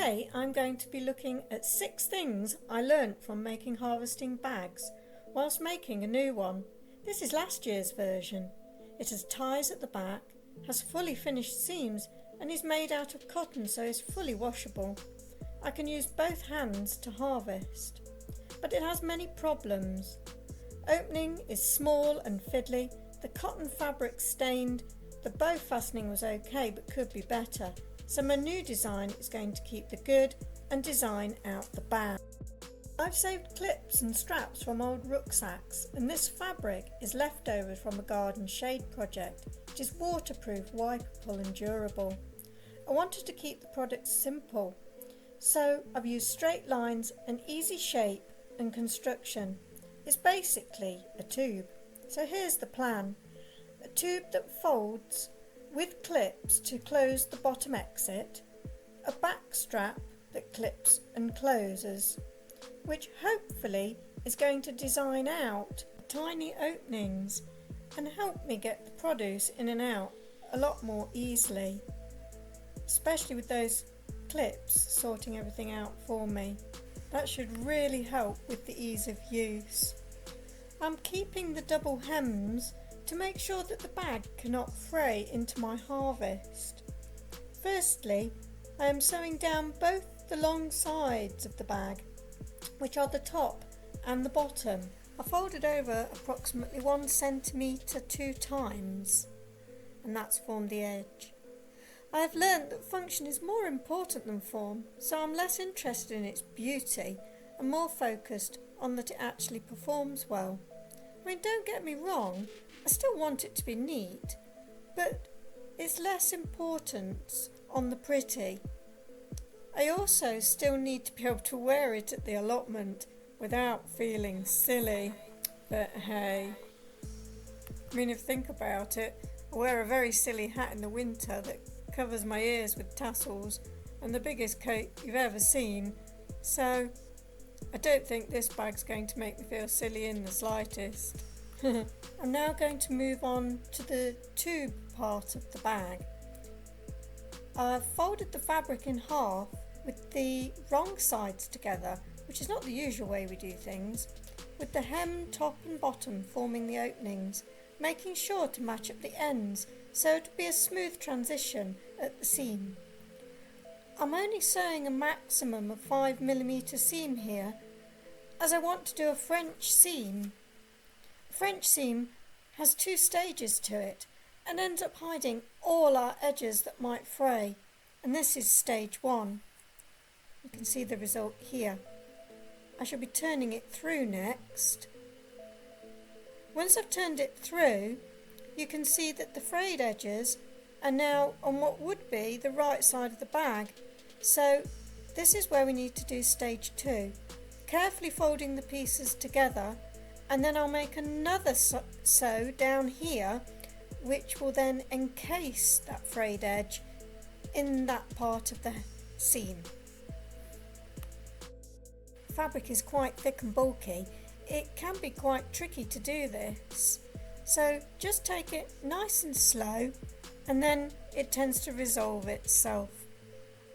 Today I'm going to be looking at 6 things I learnt from making harvesting bags whilst making a new one. This is last year's version. It has ties at the back, has fully finished seams and is made out of cotton, so it's fully washable. I can use both hands to harvest, but it has many problems. Opening is small and fiddly, the cotton fabric stained, the bow fastening was okay but could be better. So my new design is going to keep the good and design out the bad. I've saved clips and straps from old rucksacks, and this fabric is leftovers from a garden shade project. It is waterproof, wipeable and durable. I wanted to keep the product simple, so I've used straight lines, an easy shape and construction. It's basically a tube. So here's the plan. A tube that folds with clips to close the bottom exit, a back strap that clips and closes, which hopefully is going to design out tiny openings and help me get the produce in and out a lot more easily, especially with those clips sorting everything out for me. That should really help with the ease of use. I'm keeping the double hems to make sure that the bag cannot fray into my harvest. Firstly, I am sewing down both the long sides of the bag, which are the top and the bottom. I folded over approximately 1 centimetre 2 times, and that's formed the edge. I have learnt that function is more important than form, so I'm less interested in its beauty and more focused on that it actually performs well. I mean, don't get me wrong, I still want it to be neat, but it's less importance on the pretty. I also still need to be able to wear it at the allotment without feeling silly, but hey, I mean, if you think about it, I wear a very silly hat in the winter that covers my ears with tassels and the biggest coat you've ever seen, so I don't think this bag's going to make me feel silly in the slightest. I'm now going to move on to the tube part of the bag. I've folded the fabric in half with the wrong sides together, which is not the usual way we do things, with the hem, top and bottom forming the openings, making sure to match up the ends so it will be a smooth transition at the seam. I'm only sewing a maximum of 5mm seam here, as I want to do a French seam. A French seam has 2 stages to it and ends up hiding all our edges that might fray, and this is stage 1. You can see the result here. I shall be turning it through next. Once I've turned it through, you can see that the frayed edges are now on what would be the right side of the bag. So this is where we need to do stage 2, carefully folding the pieces together, and then I'll make another sew down here which will then encase that frayed edge in that part of the seam. The fabric is quite thick and bulky. It can be quite tricky to do this, so just take it nice and slow and then it tends to resolve itself.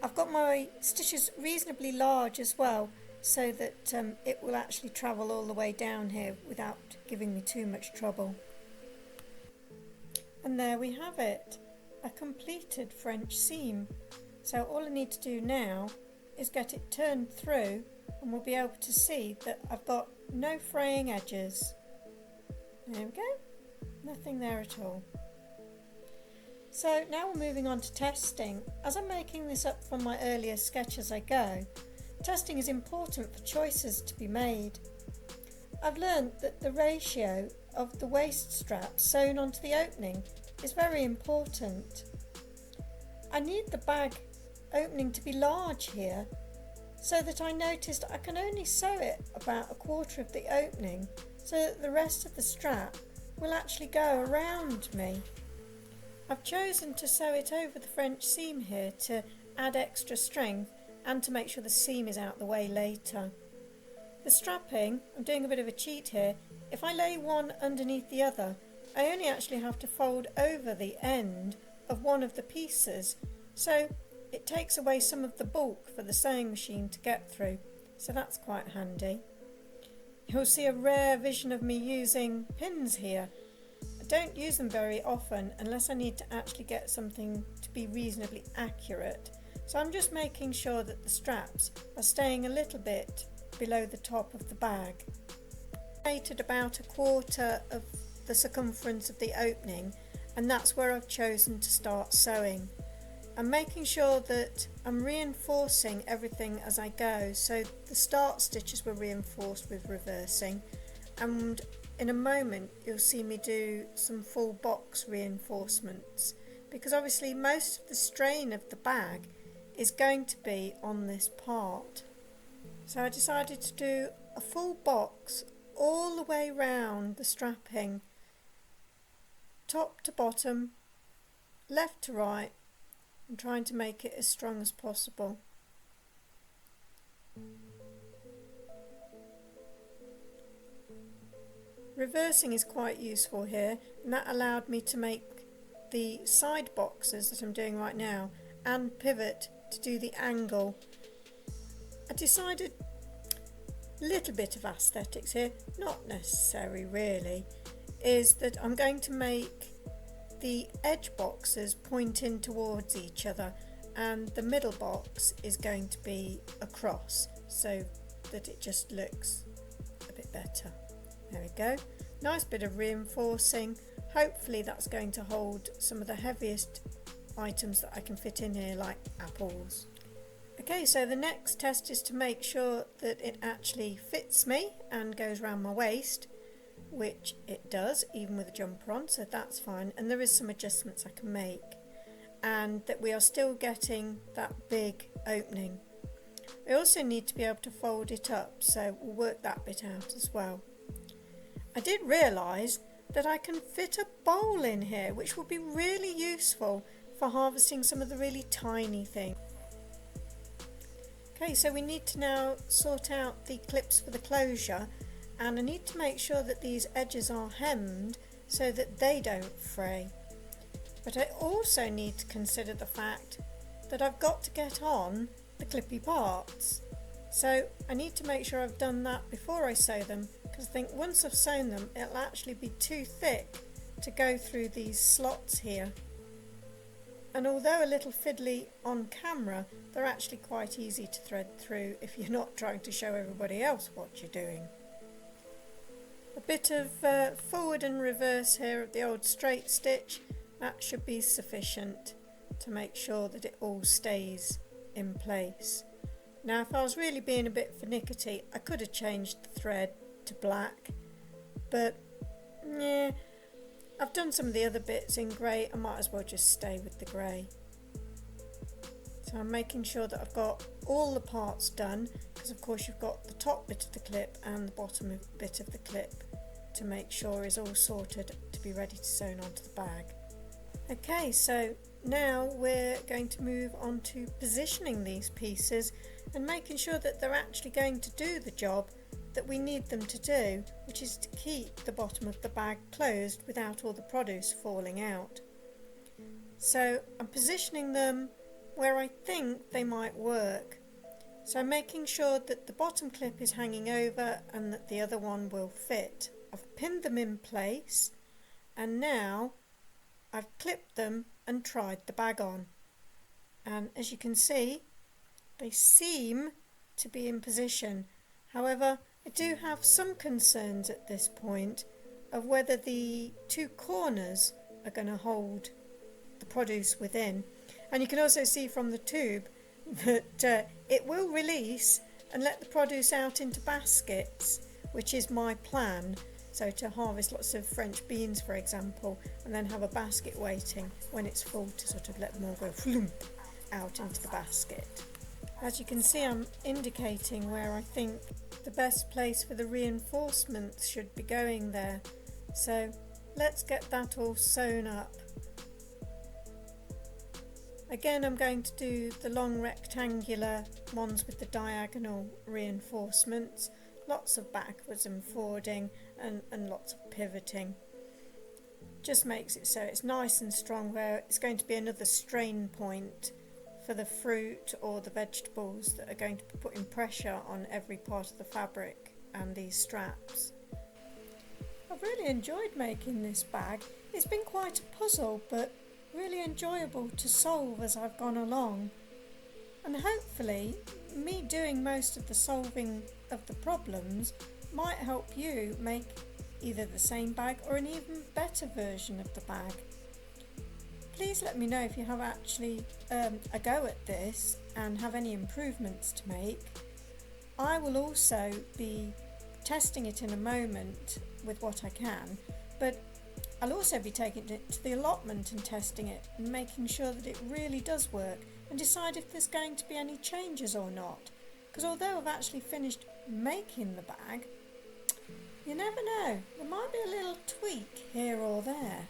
I've got my stitches reasonably large as well, so that it will actually travel all the way down here without giving me too much trouble. And there we have it, a completed French seam. So all I need to do now is get it turned through and we'll be able to see that I've got no fraying edges. There we go, nothing there at all. So now we're moving on to testing. As I'm making this up from my earlier sketch as I go, testing is important for choices to be made. I've learnt that the ratio of the waist strap sewn onto the opening is very important. I need the bag opening to be large here, so that I noticed I can only sew it about 1/4 of the opening, so that the rest of the strap will actually go around me. I've chosen to sew it over the French seam here to add extra strength and to make sure the seam is out the way later. The strapping, I'm doing a bit of a cheat here. If I lay one underneath the other, I only actually have to fold over the end of one of the pieces, so it takes away some of the bulk for the sewing machine to get through, so that's quite handy. You'll see a rare vision of me using pins here. I don't use them very often unless I need to actually get something to be reasonably accurate. So I'm just making sure that the straps are staying a little bit below the top of the bag. I made about 1/4 of the circumference of the opening, and that's where I've chosen to start sewing. I'm making sure that I'm reinforcing everything as I go, so the start stitches were reinforced with reversing, and in a moment you'll see me do some full box reinforcements, because obviously most of the strain of the bag is going to be on this part. So I decided to do a full box all the way round the strapping, top to bottom, left to right, and trying to make it as strong as possible. Reversing is quite useful here, and that allowed me to make the side boxes that I'm doing right now and pivot to do the angle. I decided a little bit of aesthetics here, not necessary really, is that I'm going to make the edge boxes point in towards each other, and the middle box is going to be across so that it just looks a bit better. There we go. Nice bit of reinforcing. Hopefully that's going to hold some of the heaviest items that I can fit in here, like apples. Okay, so the next test is to make sure that it actually fits me and goes around my waist, which it does even with a jumper on, so that's fine, and there is some adjustments I can make, and that we are still getting that big opening. I also need to be able to fold it up, so we'll work that bit out as well. I did realise that I can fit a bowl in here, which will be really useful for harvesting some of the really tiny things. Okay, so we need to now sort out the clips for the closure, and I need to make sure that these edges are hemmed so that they don't fray. But I also need to consider the fact that I've got to get on the clippy parts. So I need to make sure I've done that before I sew them, because I think once I've sewn them it'll actually be too thick to go through these slots here. And although a little fiddly on camera, they're actually quite easy to thread through if you're not trying to show everybody else what you're doing. A bit of forward and reverse here of the old straight stitch, that should be sufficient to make sure that it all stays in place. Now if I was really being a bit finickety, I could have changed the thread to black, but yeah, I've done some of the other bits in grey, I might as well just stay with the grey. So I'm making sure that I've got all the parts done, because of course you've got the top bit of the clip and the bottom bit of the clip to make sure is all sorted to be ready to sew onto the bag. Okay, so now we're going to move on to positioning these pieces and making sure that they're actually going to do the job that we need them to do, which is to keep the bottom of the bag closed without all the produce falling out. So I'm positioning them where I think they might work. So I'm making sure that the bottom clip is hanging over and that the other one will fit. I've pinned them in place, and now I've clipped them and tried the bag on. And as you can see, they seem to be in position. However, I do have some concerns at this point of whether the two corners are going to hold the produce within. And you can also see from the tube that it will release and let the produce out into baskets, which is my plan. So to harvest lots of French beans, for example, and then have a basket waiting when it's full to sort of let them all go floomp out into the basket. As you can see, I'm indicating where I think the best place for the reinforcements should be going there. So let's get that all sewn up. Again, I'm going to do the long rectangular ones with the diagonal reinforcements. Lots of backwards and forwarding and lots of pivoting. Just makes it so it's nice and strong, where it's going to be another strain point for the fruit or the vegetables that are going to be putting pressure on every part of the fabric and these straps. I've really enjoyed making this bag. It's been quite a puzzle, but really enjoyable to solve as I've gone along. And hopefully me doing most of the solving of the problems might help you make either the same bag or an even better version of the bag. Please let me know if you have actually a go at this and have any improvements to make. I will also be testing it in a moment with what I can, but I'll also be taking it to the allotment and testing it and making sure that it really does work and decide if there's going to be any changes or not. Because although I've actually finished making the bag, you never know, there might be a little tweak here or there.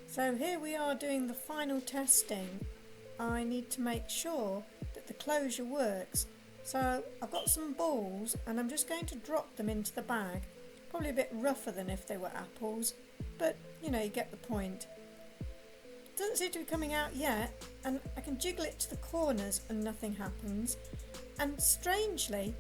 So here we are doing the final testing. I need to make sure that the closure works. So I've got some balls and I'm just going to drop them into the bag. Probably a bit rougher than if they were apples, but you know, you get the point. Doesn't seem to be coming out yet, and I can jiggle it to the corners and nothing happens. And strangely,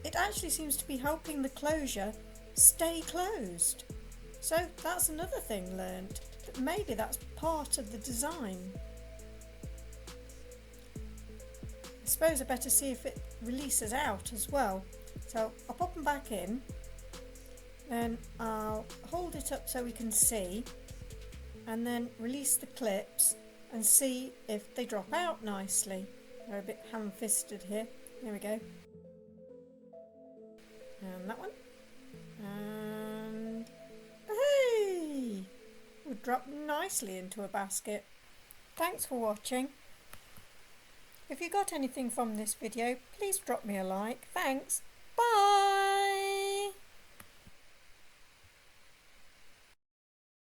it actually seems to be helping the closure stay closed. So that's another thing learnt, that maybe that's part of the design. I suppose I better see if it releases out as well. So I'll pop them back in, then I'll hold it up so we can see, and then release the clips and see if they drop out nicely. They're a bit ham-fisted here. There we go. And that one. And hey! Would drop nicely into a basket. Thanks for watching. If you got anything from this video, please drop me a like. Thanks.